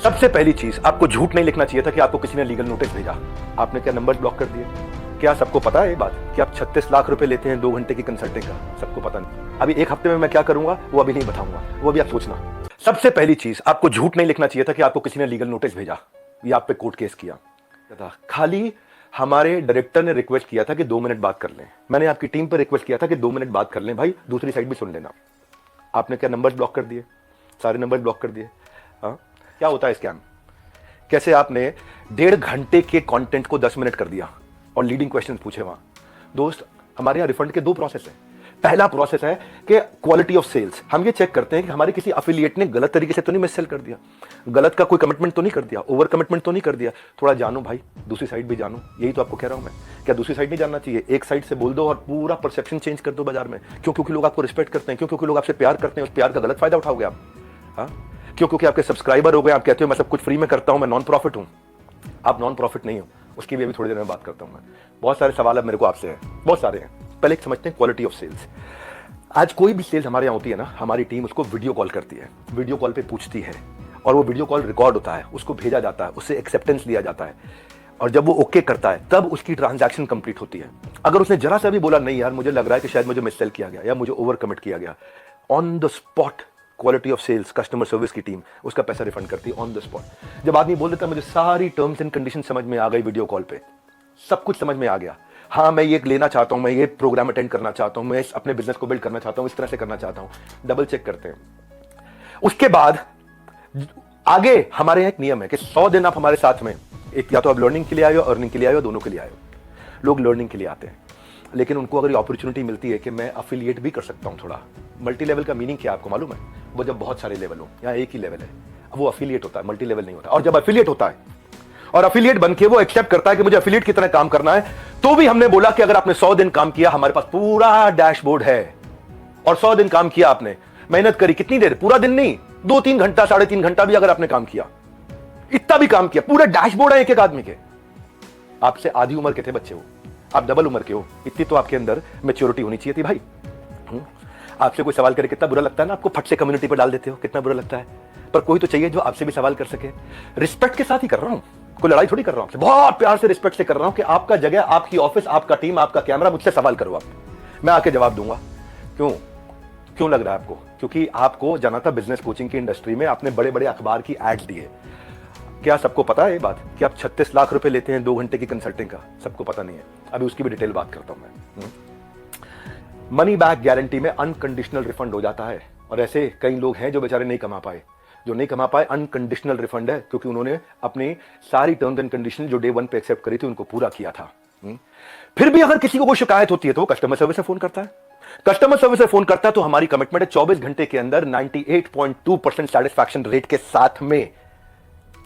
सबसे पहली चीज, आपको झूठ नहीं लिखना चाहिए था कि आपको किसी ने लीगल नोटिस भेजा। आपने क्या नंबर ब्लॉक कर दिए? क्या सबको पता है ये बात कि आप 36 लाख रुपए लेते हैं 2 घंटे की कंसल्टिंग का? सबको पता नहीं। अभी 1 हफ्ते में मैं क्या करूंगा वो अभी नहीं बताऊंगा, वो अभी आप सोचना। सबसे पहली चीज, आपको झूठ नहीं लिखना चाहिए था कि आपको किसी ने लीगल नोटिस भेजा या आप पे कोर्ट केस किया था। खाली हमारे डायरेक्टर ने रिक्वेस्ट किया था कि 2 मिनट बात कर लें। मैंने आपकी टीम पर रिक्वेस्ट किया था कि 2 मिनट बात कर लें, भाई दूसरी साइड भी सुन लेना। आपने क्या नंबर ब्लॉक कर दिए? सारे नंबर ब्लॉक कर दिए। हाँ, क्या होता है स्कैम? कैसे आपने 1.5 घंटे के कंटेंट को 10 मिनट कर दिया और लीडिंग क्वेश्चन पूछे वहां। दोस्त, हमारे यहां रिफंड के 2 प्रोसेस है। पहला प्रोसेस है कि क्वालिटी ऑफ सेल्स। हम ये चेक करते हैं कि हमारे किसी अफिलिएट ने गलत तरीके से तो नहीं मिस सेल कर दिया, गलत का कोई कमिटमेंट तो नहीं कर दिया, ओवर कमिटमेंट तो नहीं कर दिया। थोड़ा जानो भाई, दूसरी साइड भी जानो। यही तो आपको कह रहा हूं मैं। क्या दूसरी साइड नहीं जानना चाहिए? एक साइड से बोल दो और पूरा परसेप्शन चेंज कर दो बाजार में। क्यों? क्योंकि लोग आपको रिस्पेक्ट करते हैं। क्यों? क्योंकि लोग आपसे प्यार करते हैं। उस प्यार का गलत फायदा उठाओगे आप? हाँ, क्यों? क्योंकि आपके सब्सक्राइबर हो गए, आप कहते हो मैं सब कुछ फ्री में करता हूं, मैं नॉन प्रॉफिट हूं। आप नॉन प्रॉफिट नहीं हो, उसकी भी अभी थोड़ी देर में बात करता हूं मैं। बहुत सारे सवाल अब मेरे को आपसे हैं, बहुत सारे हैं। पहले एक समझते हैं क्वालिटी ऑफ सेल्स। आज कोई भी सेल्स हमारे यहाँ होती है ना, हमारी टीम उसको वीडियो कॉल करती है, वीडियो कॉल पे पूछती है और वो वीडियो कॉल रिकॉर्ड होता है, उसको भेजा जाता है, उससे एक्सेप्टेंस लिया जाता है और जब वो ओके करता है तब उसकी ट्रांजैक्शन कंप्लीट होती है। अगर उसने जरा सा भी बोला नहीं यार मुझे लग रहा है कि शायद मुझे मिससेल किया गया या मुझे ओवर कमिट किया गया, on the spot quality of sales customer service की टीम उसका पैसा रिफंड करती है ऑन द स्पॉट। जब आदमी बोल देता मुझे सारी टर्म्स एंड कंडीशन समझ में आ गई, वीडियो कॉल पे सब कुछ समझ में आ गया, हाँ मैं ये लेना चाहता हूं, मैं ये प्रोग्राम अटेंड करना चाहता हूं, मैं अपने बिजनेस को बिल्ड करना चाहता हूं, इस तरह से करना चाहता हूं, डबल चेक करते हैं। उसके बाद आगे हमारे यहाँ एक नियम है कि 100 दिन आप हमारे साथ में, एक या तो आप लर्निंग के लिए आए हो, अर्निंग के लिए आए हो, दोनों के लिए आए हो। लोग लर्निंग के लिए आते हैं, लेकिन उनको अगर ये अपॉर्चुनिटी मिलती है कि मैं अफिलिएट भी कर सकता हूं थोड़ा। मल्टी लेवल का मीनिंग क्या आपको मालूम है? वो जब बहुत सारे लेवल हो, यहाँ एक ही लेवल है, वो अफिलिएट होता है, मल्टी लेवल नहीं होता। और जब अफिलिएट होता है और अफिलिएट बनके वो एक्सेप्ट करता है कि मुझे अफिलिएट की तरह काम करना है, तो भी हमने बोला कि अगर आपने 100 दिन काम किया, हमारे पास पूरा डैशबोर्ड है। और 100 दिन काम किया आपने, मेहनत करी, कितनी देर? पूरा दिन नहीं, 2-3 घंटा, 3.5 घंटा भी अगर आपने काम किया, इतना भी काम किया, पूरे डैशबोर्ड है एक एक आदमी के। आपसे आधी उम्र के थे बच्चे हो, आप डबल उम्र के हो, इतनी तो आपके अंदर मैच्योरिटी होनी चाहिए थी भाई। आपसे कोई सवाल करे कितना बुरा लगता है ना, आपको फट से कम्युनिटी पर डाल देते हो, कितना बुरा लगता है। पर कोई तो चाहिए जो आपसे भी सवाल कर सके। रिस्पेक्ट के साथ ही कर रहा हूं, कोई लड़ाई थोड़ी कर रहा हूं, बहुत प्यार से रिस्पेक्ट से कर रहा हूं कि आपका जगह, आपकी ऑफिस, आपका टीम, आपका कैमरा, मुझसे सवाल करो आप, मैं आके जवाब दूंगा। क्यों? क्यों लग रहा है आपको? क्योंकि आपको जाना था बिजनेस कोचिंग की इंडस्ट्री में, आपने बड़े बड़े अखबार की एड्स दी है। क्या सबको पता है ये बात कि आप 36 लाख रुपए लेते हैं 2 घंटे की कंसल्टिंग का? सबको पता नहीं है। अभी उसकी भी डिटेल बात करता हूं मैं। मनी बैक गारंटी में अनकंडीशनल रिफंड हो जाता है, और ऐसे कई लोग हैं जो बेचारे नहीं कमा पाए। जो नहीं कमा पाए, अनकंडीशनल रिफंड है, क्योंकि उन्होंने अपनी सारी टर्म्स एंड कंडीशन जो डे 1 पे एक्सेप्ट करी थी उनको पूरा किया था। फिर भी अगर किसी को कोई शिकायत होती है तो वो कस्टमर सर्विस से फोन करता है। कस्टमर सर्विस से फोन करता है तो हमारी कमिटमेंट है 24 घंटे के अंदर 98.2% सेटिस्फैक्शन रेट के साथ में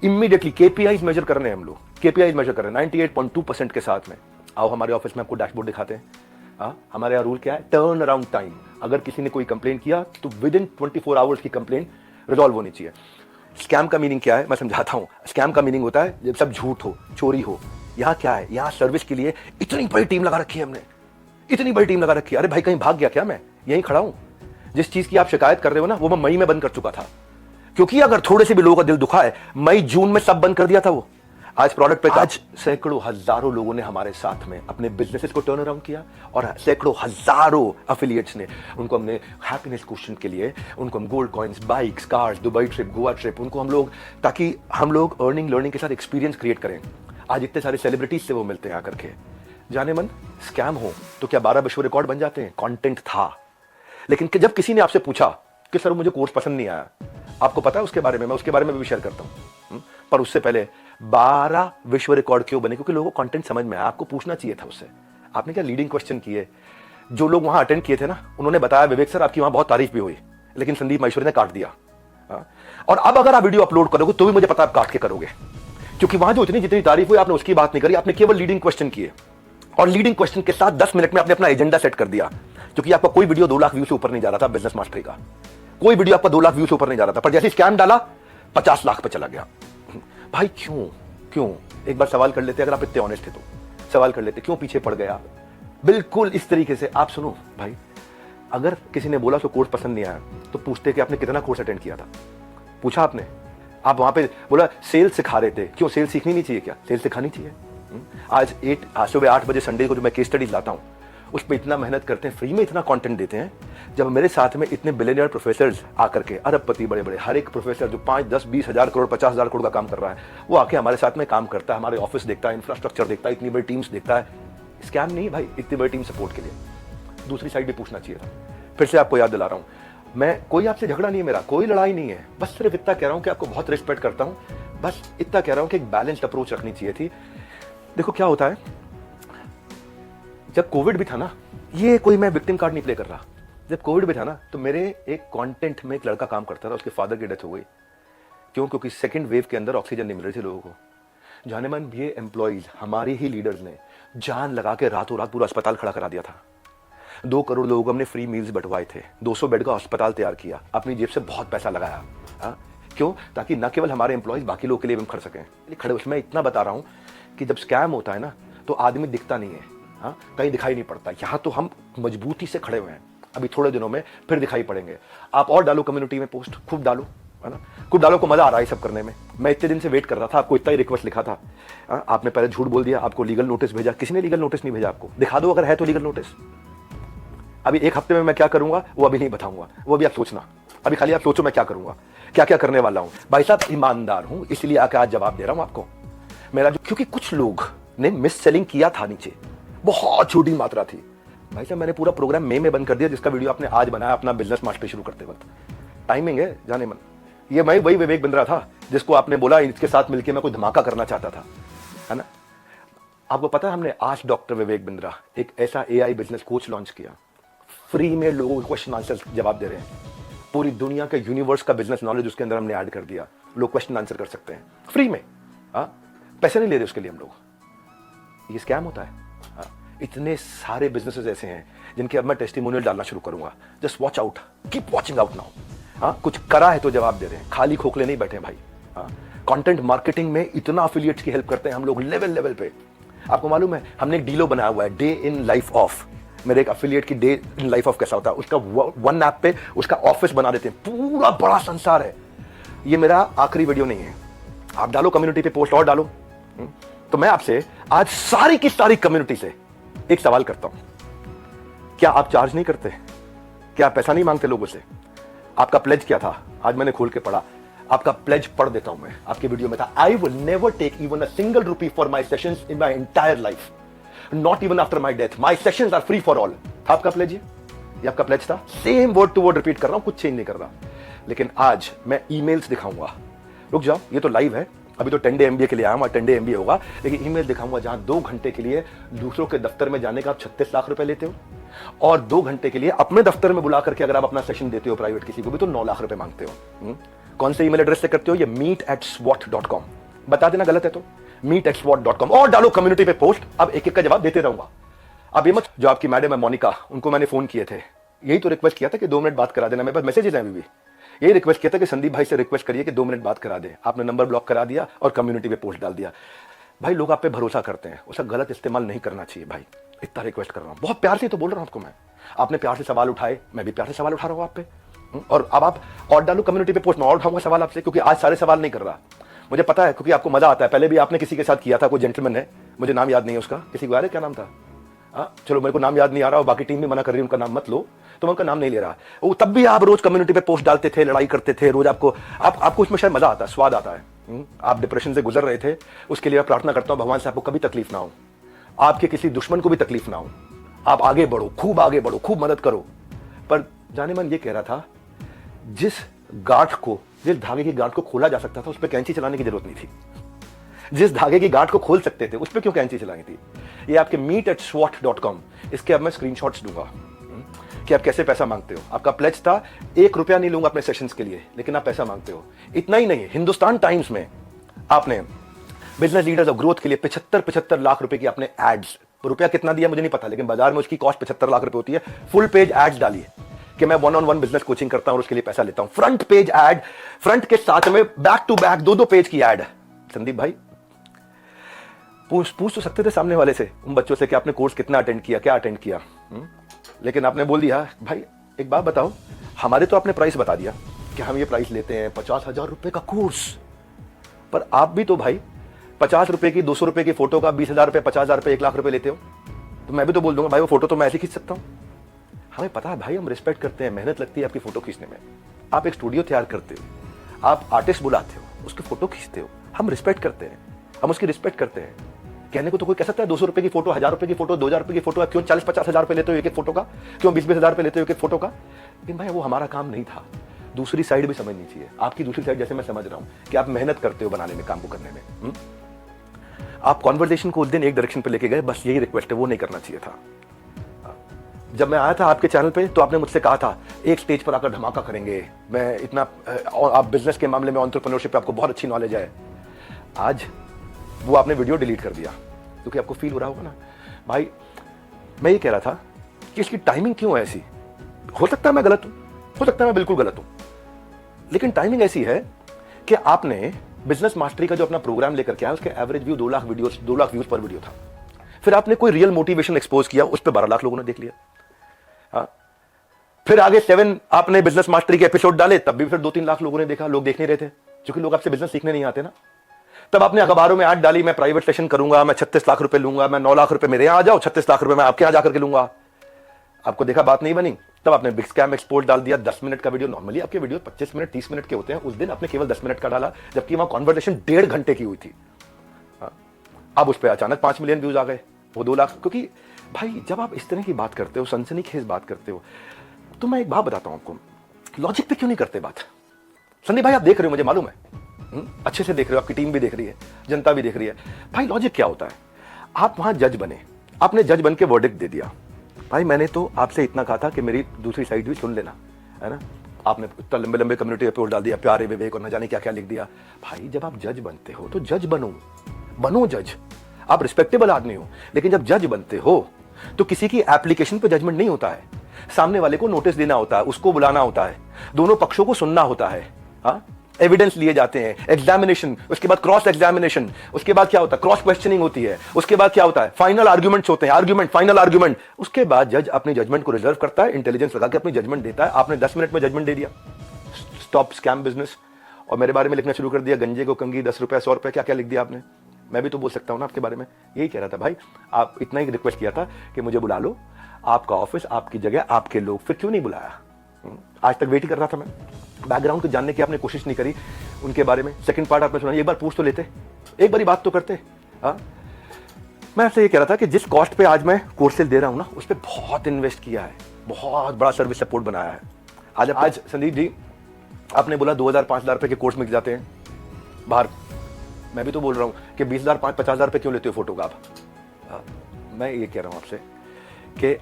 इमीडिएटली केपीआईज मेजर करने हैं हम लोग, केपीआईज मेजर कर रहे हैं 98.2% के साथ में। आओ हमारे ऑफिस में आपको डैशबोर्ड दिखाते हैं। हमारे यहाँ रूल क्या है? Turn around time. अगर किसी ने कोई कंप्लेन किया तो विद इन 24 आवर्स की कंप्लेन रिजॉल्व होनी चाहिए। स्कैम का मीनिंग क्या है मैं समझाता हूं। स्कैम का मीनिंग होता है जब सब झूठ हो, चोरी हो। यहां क्या है? यहां सर्विस के लिए इतनी बड़ी टीम लगा रखी है हमने, इतनी बड़ी टीम लगा रखी है। अरे भाई कहीं भाग गया क्या? मैं यहीं खड़ा हूं। जिस चीज की आप शिकायत कर रहे हो ना, वो मैं मई में बंद कर चुका था, क्योंकि अगर थोड़े से भी लोगों का दिल दुखा है, मई जून में सब बंद कर दिया था वो। आज प्रोडक्ट पे आज सैकड़ों हजारों लोगों ने हमारे साथ में अपने बिजनेसेस को टर्न अराउंड किया, और सैकड़ों हजारों एफिलिएट्स ने, उनको हमने हैप्पीनेस क्वेश्चन के लिए, उनको हम gold coins, bikes, cars, Dubai trip, Goa trip, उनको हम लोग, ताकि हम लोग अर्निंग लर्निंग के साथ एक्सपीरियंस क्रिएट करें। आज इतने सारे सेलिब्रिटीज से वो मिलते हैं आकर के। जाने मन स्कैम हो तो क्या 12 विश्व रिकॉर्ड बन जाते हैं? कंटेंट था। लेकिन जब किसी ने आपसे पूछा कि सर मुझे कोर्स पसंद नहीं आया, आपको पता है उसके बारे में, मैं उसके बारे में भी शेयर करता हूं। पर उससे पहले 12 विश्व रिकॉर्ड क्यों बने? क्योंकि लोगों को कंटेंट समझ में आया। आपको पूछना चाहिए था उससे। आपने क्या लीडिंग क्वेश्चन किए? जो लोग वहां अटेंड किए थे ना, उन्होंने बताया विवेक सर आपकी वहां बहुत तारीफ भी हुई, लेकिन संदीप महेश्वरी ने काट दिया। और अब अगर आप वीडियो अपलोड करोगे तो भी मुझे पता आप काट के करोगे, क्योंकि वहां जो जितनी तारीफ हुई आपने उसकी बात नहीं करी, आपने केवल लीडिंग क्वेश्चन किए। और लीडिंग क्वेश्चन के साथ 10 मिनट में आपने अपना एजेंडा सेट कर दिया, क्योंकि आपका कोई वीडियो 2 लाख व्यू से ऊपर नहीं जा रहा था। बिजनेस मास्टरी का कोई वीडियो आपका 2 लाख व्यू से ऊपर नहीं जा रहा था, पर जैसे स्कैम डाला 50 लाख पे चला गया। भाई क्यों? क्यों? एक बार सवाल कर लेते, अगर आप इतने ऑनेस्ट थे तो सवाल कर लेते, क्यों पीछे पड़ गया? बिल्कुल इस तरीके से आप सुनो भाई, अगर किसी ने बोला उसको कोर्स पसंद नहीं आया तो पूछते कि आपने कितना कोर्स अटेंड किया था? पूछा आपने? आप वहां पे बोला सेल सिखा रहे थे, क्यों सेल सीखनी नहीं चाहिए क्या? सेल सिखानी चाहिए। आज सुबह 8 बजे संडे को जो मैं केस स्टडीज लाता हूँ उस पर इतना मेहनत करते हैं, फ्री में इतना कंटेंट देते हैं। जब मेरे साथ में इतने बिलियनियर प्रोफेसर आकर के, अरबपति बड़े बड़े, हर एक प्रोफेसर जो 5, 10, 20 हजार करोड़, 50 हजार करोड़ का काम कर रहा है, वो आके हमारे साथ में काम करता है, हमारे ऑफिस देखता है, इंफ्रास्ट्रक्चर देखता है, इतनी बड़ी टीम्स देखता है। स्कैम नहीं भाई, इतनी बड़ी टीम सपोर्ट के लिए। दूसरी साइड भी पूछना चाहिए था। फिर से आपको याद दिला रहा हूँ, मैं कोई आपसे झगड़ा नहीं है, मेरा कोई लड़ाई नहीं है, बस सिर्फ इतना कह रहा हूँ कि आपको बहुत रिस्पेक्ट करता हूँ, बस इतना कह रहा हूँ कि एक बैलेंस्ड अप्रोच रखनी चाहिए थी। देखो क्या होता है, जब कोविड भी था ना, ये कोई मैं विक्टिम कार्ड नहीं प्ले कर रहा, जब कोविड भी था ना तो मेरे एक कंटेंट में एक लड़का काम करता था, उसके फादर की डेथ हो गई। क्यों? क्योंकि सेकंड वेव के अंदर ऑक्सीजन नहीं मिल रही थी लोगों को। जाने मन ये एम्प्लॉइज, हमारे ही लीडर्स ने जान लगा के रातों रात पूरा अस्पताल खड़ा करा दिया था। 2 करोड़ लोगों को हमने फ्री मील्स बंटवाए थे, 200 बेड का अस्पताल तैयार किया, अपनी जेब से बहुत पैसा लगाया। हाँ, क्यों? ताकि न केवल हमारे एम्प्लॉइज, बाकी लोगों के लिए भी खड़ सकें। खड़े उसमें इतना बता रहा हूँ कि जब स्कैम होता है ना तो आदमी दिखता नहीं है, हाँ, कहीं दिखाई नहीं पड़ता। यहाँ तो हम मजबूती से खड़े हुए हैं, अभी थोड़े दिनों में फिर दिखाई पड़ेंगे। आप और डालो कम्युनिटी में पोस्ट, खूब डालो, है ना, खूब डालो, को मजा आ रहा है सब करने में। मैं इतने दिन से वेट कर रहा था, आपको इतना ही रिक्वेस्ट लिखा था, आपने पहले झूठ बोल दिया, आपको लीगल नोटिस भेजा। किसी ने लीगल नोटिस नहीं भेजा आपको, दिखा दो अगर है तो लीगल नोटिस। अभी 1 हफ्ते में मैं क्या करूंगा वो अभी नहीं बताऊंगा, वो भी आप सोचना, अभी खाली आप सोचो मैं क्या करूंगा, क्या क्या करने वाला हूं। भाई साहब ईमानदार हूं, इसलिए आकर आज जवाब दे रहा हूं आपको। मेरा जो, क्योंकि कुछ लोग ने मिस सेलिंग किया था, नीचे बहुत छोटी मात्रा थी। भाई साहब मैंने पूरा प्रोग्राम मई में बंद कर दिया, जिसका वीडियो आपने आज बनाया अपना बिजनेस मास्टर शुरू करते वक्त। टाइमिंग है जाने मन, ये मैं वही विवेक बिंद्रा था जिसको आपने बोला इसके साथ मिलकर मैं कोई धमाका करना चाहता था, है ना। आपको पता है हमने आज डॉक्टर विवेक बिंद्रा एक ऐसा AI बिजनेस कोच लॉन्च किया, फ्री में लोगों को क्वेश्चन आंसर जवाब दे रहे हैं। पूरी दुनिया के यूनिवर्स का बिजनेस नॉलेज उसके अंदर हमने ऐड कर दिया, लोग क्वेश्चन आंसर कर सकते हैं फ्री में। पैसे नहीं ले रहे उसके लिए हम लोग। ये स्कैम होता है। इतने सारे बिजनेसेस ऐसे हैं जिनके अब मैं टेस्टिमोनियल डालना शुरू करूंगा। Just watch out, keep watching out now. कुछ करा है तो जवाब दे रहे हैं, खाली खोखले नहीं बैठे भाई। कंटेंट मार्केटिंग में इतना एफिलिएट्स की हेल्प करते हैं हम लोग लेवल पे। आपको मालूम है हमने एक डीलो बनाया हुआ है, डे इन लाइफ ऑफ। मेरे एक एफिलिएट की डे इन लाइफ ऑफ कैसा होता है, उसका वन ऐप पे उसका ऑफिस बना देते हैं, पूरा बड़ा संसार है। ये मेरा आखिरी वीडियो नहीं है, आप डालो कम्युनिटी पे पोस्ट और डालो। तो मैं आपसे आज सारी की सारी कम्युनिटी से एक सवाल करता हूं, क्या आप चार्ज नहीं करते? क्या आप पैसा नहीं मांगते लोगों से? आपका प्लेज क्या था? आज मैंने खोल के पढ़ा, आपका प्लेज पढ़ देता हूं मैं। आपके वीडियो में था, I will never take even a single rupee for my sessions in my entire life, not even after my death, my sessions are free for all. था आपका प्लेज? ये आपका प्लेज था। Same word to word repeat कर रहा हूं, कुछ change नहीं कर रहा। लेकिन आज मैं ईमेल्स दिखाऊंगा। रुक जाओ, ये तो लाइव है, अभी तो 10 डे MBA के लिए आया हूं, 10 डे MBA होगा, लेकिन ईमेल दिखाऊंगा जहां 2 घंटे के लिए दूसरों के दफ्तर में जाने का आप 36 लाख रुपए लेते हो, और 2 घंटे के लिए अपने दफ्तर में बुला करके अगर आप अपना सेशन देते हो प्राइवेट किसी को भी तो 9 लाख रुपए मांगते हो। कौन से ईमेल एड्रेस से करते हो? ये meet@swat.com। बता देना गलत है तो meet@swat.com, और डालो कम्युनिटी पे पोस्ट। अब एक एक का जवाब देते रहूंगा। अब ये मत, जो आपकी मैडम है मोनिका, उनको मैंने फोन किए थे, यही तो रिक्वेस्ट किया था कि 2 मिनट बात करा देना। मेरे पास मैसेजेस हैं अभी भी, यही रिक्वेस्ट किया था कि संदीप भाई से रिक्वेस्ट करिए कि 2 मिनट बात करा दे। आपने नंबर ब्लॉक करा दिया और कम्युनिटी पे पोस्ट डाल दिया। भाई लोग आप पे भरोसा करते हैं, उसका गलत इस्तेमाल नहीं करना चाहिए भाई। इतना रिक्वेस्ट कर रहा हूं, बहुत प्यार से तो बोल रहा हूं आपको मैं। आपने प्यार से सवाल उठाए, मैं भी प्यार से सवाल उठा रहा हूं आप पे। और अब आप और डालो कम्युनिटी पे पोस्ट, मैं और उठाऊंगा सवाल आपसे, क्योंकि आज सारे सवाल नहीं कर रहा। मुझे पता है, क्योंकि आपको मजा आता है। पहले भी आपने किसी के साथ किया था, कोई जेंटलमैन है, मुझे नाम याद नहीं है उसका, किसी को याद है क्या नाम था? चलो मेरे को नाम याद नहीं आ रहा और बाकी टीम भी मना कर रही है, उनका नाम मत लो, तो मैं उनका नाम नहीं ले रहा। वो तब भी आप रोज कम्युनिटी पे पोस्ट डालते थे, लड़ाई करते थे रोज। आपको उसमें शायद मजा आता है, स्वाद आता है। आप डिप्रेशन से गुजर रहे थे, उसके लिए मैं प्रार्थना करता हूं भगवान से आपको कभी तकलीफ ना हो, आपके किसी दुश्मन को भी तकलीफ ना हो, आप आगे बढ़ो, खूब आगे बढ़ो, खूब मदद करो। पर जाने मन ये कह रहा था, जिस गांठ को, जिस धागे की गांठ को खोला जा सकता था उस पर कैंची चलाने की जरूरत नहीं थी। जिस धागे की गांठ को खोल सकते थे उस पर क्यों कैंची चलानी थी? ये आपके meet@swat.com, इसके अब मैं स्क्रीनशॉट्स दूंगा कि आप कैसे पैसा मांगते हो। आपका प्लेज था 1 रुपया नहीं लूंगा अपने सेशंस के लिए, लेकिन आप पैसा मांगते हो। इतना ही नहीं, हिंदुस्तान टाइम्स में आपने बिजनेस लीडर्स ऑफ ग्रोथ के लिए 75 लाख रुपए की आपने एड्स, रुपया कितना दिया मुझे नहीं पता, लेकिन बाजार में उसकी कॉस्ट 75 लाख रुपए होती है। फुल पेज एड्स डालिए कि मैं 1-on-1 बिजनेस कोचिंग करता हूं और उसके लिए पैसा लेता हूं। फ्रंट पेज एड, फ्रंट के साथ में बैक टू बैक 2-2 पेज की एड। संदीप भाई पूछ तो सकते थे सामने वाले से, उन बच्चों से कि आपने कोर्स कितना अटेंड किया, क्या अटेंड किया, लेकिन आपने बोल दिया भाई एक बात बताओ, हमारे तो आपने प्राइस बता दिया कि हम ये प्राइस लेते हैं 50,000 रुपए का कोर्स। पर आप भी तो भाई 50 रुपए की 200 रुपए की फोटो का 20,000 रुपए 50,000 रुपए 1 लाख रुपए लेते हो, तो मैं भी तो बोल दूंगा भाई वो फोटो तो मैं ऐसे खींच सकता हूं। हमें पता है भाई, हम रिस्पेक्ट करते हैं, मेहनत लगती है आपकी फोटो खींचने में, आप एक स्टूडियो तैयार करते हो, आप आर्टिस्ट बुलाते हो, उसकी फोटो खींचते हो, हम रिस्पेक्ट करते हैं, हम उसकी रिस्पेक्ट करते हैं। कहने को तो कोई कह सकता है 200 रुपए की फोटो, 1000 रुपए की फोटो, 2000 रुपए की फोटो, क्यों 40-50 हजार रुपए लेते हो एक एक फोटो का, क्यों 20-20 हजार रुपए लेते हो एक एक फोटो का? लेकिन भाई वो हमारा काम नहीं था। दूसरी साइड भी समझनी चाहिए, आपकी दूसरी साइड जैसे मैं समझ रहा हूं कि आप मेहनत करते हो बनाने में, काम को करने में। आप कॉन्वर्सेशन को उस दिन एक डायरेक्शन पे लेके गए, बस यही रिक्वेस्ट है, वो नहीं करना चाहिए था। जब मैं आया था आपके चैनल पे तो आपने मुझसे कहा था एक स्टेज पर आकर धमाका करेंगे, मैं इतना, और आप बिजनेस के मामले में एंटरप्रेन्योरशिप पे आपको बहुत अच्छी नॉलेज है। आज वो आपने वीडियो डिलीट कर दिया क्योंकि आपको फील हो रहा होगा ना भाई, मैं ये कह रहा था कि इसकी टाइमिंग क्यों है ऐसी। हो सकता है मैं गलत हूं, हो सकता है मैं बिल्कुल गलत हूं, लेकिन टाइमिंग ऐसी है कि आपने बिजनेस मास्टरी का जो अपना प्रोग्राम लेकर के आया उसके एवरेज व्यू 2 लाख व्यूज पर वीडियो था। फिर आपने कोई रियल मोटिवेशन एक्सपोज किया, उस पर 12 लाख लोगों ने देख लिया। हाँ, फिर आगे 7 आपने बिजनेस मास्टरी के एपिसोड डाले, तब भी फिर 2-3 लाख लोगों ने देखा। लोग देख नहीं रहे थे क्योंकि लोग आपसे बिजनेस सीखने नहीं आते ना। तब आपने अखबारों में ऐड डाली, मैं प्राइवेट सेशन करूंगा, मैं 36 लाख रुपए लूंगा, मैं 9 लाख रुपए मेरे यहां आ जाओ, 36 लाख रुपए मैं आपके यहां जाकर के लूंगा। आपको देखा बात नहीं बनी, तब आपने बिग स्कैम एक्सपोर्ट डाल दिया। 10 मिनट का वीडियो, नॉर्मली आपके वीडियो 25 मिनट 30 मिनट के होते हैं, उस दिन आपने केवल 10 मिनट का डाला, जबकि वहां कॉन्वर्सेशन 1.5 घंटे की हुई थी। अब उस पर अचानक 5 मिलियन व्यूज आ गए, वो 2 लाख। क्योंकि भाई जब आप इस तरह की बात करते हो, सनसनीखेज बात करते हो, तो मैं एक बात बताता हूं आपको, लॉजिक पे क्यों नहीं करते बात। संदीप भाई आप देख रहे हो, मुझे मालूम है, अच्छे से देख रहे हो, आपकी टीम भी देख रही है, जनता भी देख रही है। भाई लॉजिक क्या होता है, आप वहां जज बने, आपने जज बन के वर्डिक्ट दे दिया। भाई मैंने तो आपसे इतना कहा था कि मेरी दूसरी साइड भी सुन लेना, है ना। आपने इतना लंबे लंबे कम्युनिटी रिपोर्ट डाल दिया, प्यारे विवेक और न जाने क्या क्या लिख दिया। भाई जब आप जज बनते हो तो जज बनो जज। आप रिस्पेक्टेबल आदमी हो, लेकिन जब जज बनते हो तो किसी की एप्लीकेशन पे जजमेंट नहीं होता है, सामने वाले को नोटिस देना होता है, उसको बुलाना होता है, दोनों पक्षों को सुनना होता है। हाँ, एविडेंस लिए जाते हैं, एग्जामिनेशन, उसके बाद क्रॉस एग्जामिनेशन, उसके बाद क्या होता है, क्रॉस क्वेश्चनिंग होती है, उसके बाद क्या होता है, फाइनल आर्ग्यूमेंट्स होते हैं, आर्ग्यूमेंट, फाइनल आर्ग्यूमेंट। उसके बाद जज अपनी जजमेंट को रिजर्व करता है, इंटेलिजेंस लगा के अपनी जजमेंट देता है। आपने 10 मिनट में जजमेंट दे दिया, स्टॉप स्कैम बिजनेस, और मेरे बारे में लिखना शुरू कर दिया, गंजे को कंगी, 10 रुपए 100 रुपए, क्या क्या लिख दिया आपने। मैं भी तो बोल सकता हूं ना आपके बारे में, यही कह रहा था भाई। आप इतना ही रिक्वेस्ट किया था कि मुझे बुला लो, आपका ऑफिस, आपकी जगह, आपके लोग, फिर क्यों नहीं बुलाया। आज तक वेट ही कर रहा था मैं, बैकग्राउंड को जानने की आपने कोशिश नहीं करी उनके बारे में। सेकंड पार्ट आपने सुना, एक बार पूछ तो लेते, एक बारी बात तो करते। हाँ, मैं आपसे ये कह रहा था कि जिस कॉस्ट पे आज मैं कोर्सेज दे रहा हूं ना, उस पर बहुत इन्वेस्ट किया है, बहुत बड़ा सर्विस सपोर्ट बनाया है। आज संदीप जी आपने बोला 2,000-5,000 रुपए के कोर्स मिल जाते हैं बाहर। मैं भी तो बोल रहा हूं कि 20,000-50,000 रुपए क्यों लेते हो फोटो का आप। मैं ये कह रहा हूं आपसे कि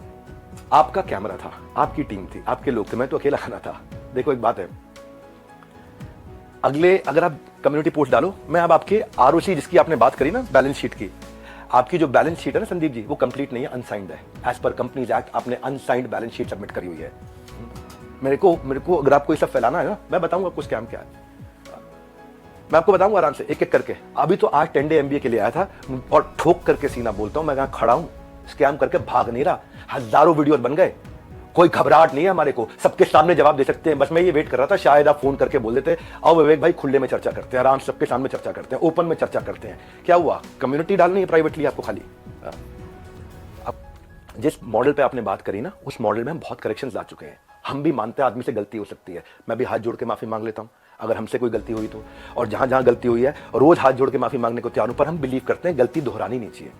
आपका कैमरा था, आपकी टीम थी, आपके लोग थे, मैं तो अकेला खाना था। देखो एक बात है, अगर आप कम्युनिटी पोस्ट डालो, मैं अब आपके आरओसी जिसकी आपने बात करी ना, बैलेंस शीट की, आपकी जो बैलेंस शीट है ना संदीप जी, वो कंप्लीट नहीं है, अनसाइंड है। एज पर कंपनीज एक्ट आपने अनसाइंड बैलेंस शीट सबमिट करी हुई है। मेरे को अगर आपको ये सब फैलाना है ना, मैं बताऊंगा आपको स्कैम क्या है, मैं आपको बताऊंगा आराम से एक एक करके। अभी तो आज 10 डे MBA के लिए आया था और ठोक करके सीना बोलता हूं, मैं यहाँ खड़ा हूं, स्कैम करके भाग नहीं रहा। हजारों वीडियोस बन गए, कोई घबराहट नहीं है हमारे को, सबके सामने जवाब दे सकते हैं। बस मैं ये वेट कर रहा था शायद आप फोन करके बोल देते, आओ विवेक भाई खुले में चर्चा करते हैं, आराम से सबके सामने चर्चा करते हैं, ओपन में चर्चा करते हैं। क्या हुआ, कम्युनिटी डालनी है प्राइवेटली आपको खाली। अब जिस मॉडल पे आपने बात करी ना, उस मॉडल में हम बहुत करेक्शंस ला चुके हैं। हम भी मानते हैं आदमी से गलती हो सकती है, मैं भी हाथ जोड़ के माफी मांग लेता हूं अगर हमसे कोई गलती हुई तो, और जहां जहां गलती हुई है रोज हाथ जोड़ के माफी मांगने को तैयार हूं। पर हम बिलीव करते हैं गलती दोहरानी नहीं चाहिए।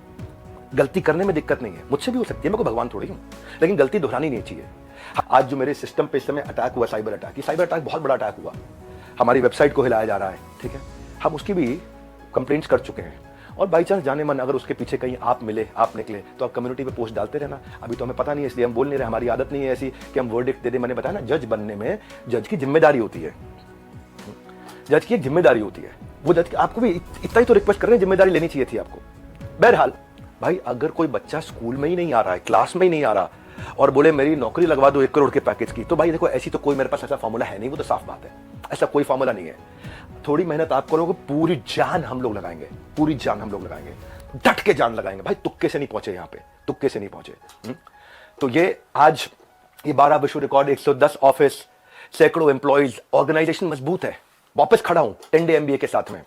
गलती करने में दिक्कत नहीं है, मुझसे भी हो सकती है, मैं कोई भगवान थोड़ी हूं, लेकिन गलती दोहरानी नहीं चाहिए। आज जो मेरे सिस्टम पे इस समय अटैक हुआ, साइबर अटैक बहुत बड़ा अटैक हुआ, हमारी वेबसाइट को हिलाया जा रहा है, ठीक है, हम उसकी भी कंप्लेंट्स कर चुके हैं। और बाई चांस जाने मन अगर उसके पीछे कहीं आप मिले, आप निकले, तो आप कम्युनिटी पे पोस्ट डालते रहना। अभी तो हमें पता नहीं है, इसलिए हम बोल नहीं रहे, हमारी आदत नहीं है ऐसी कि हम वर्डिक्ट दे दें। मैंने बताया ना, जज बनने में जज की जिम्मेदारी होती है, जज की एक जिम्मेदारी होती है। वो जज, आपको भी इतना ही तो रिक्वेस्ट कर रहे हैं, जिम्मेदारी लेनी चाहिए थी आपको। बहरहाल भाई, अगर कोई बच्चा स्कूल में ही नहीं आ रहा है, क्लास में ही नहीं आ रहा, और बोले मेरी नौकरी लगवा दो 1 करोड़ के पैकेज की, तो भाई देखो ऐसी तो कोई मेरे पास ऐसा फॉर्मूला है नहीं, वो तो साफ बात है, ऐसा कोई फॉर्मूला नहीं है। थोड़ी मेहनत आप करोगे, पूरी जान हम लोग लगाएंगे, पूरी जान हम लोग लगाएंगे, डट के जान लगाएंगे भाई। तुक्के से नहीं पहुंचे यहाँ पे, तुक्के से नहीं पहुंचे। तो ये आज ये 12 विश्व रिकॉर्ड, 110 ऑफिस, सैकड़ों एम्प्लॉइज, ऑर्गेनाइजेशन मजबूत है। वापस खड़ा हूं 10 डे MBA के साथ में।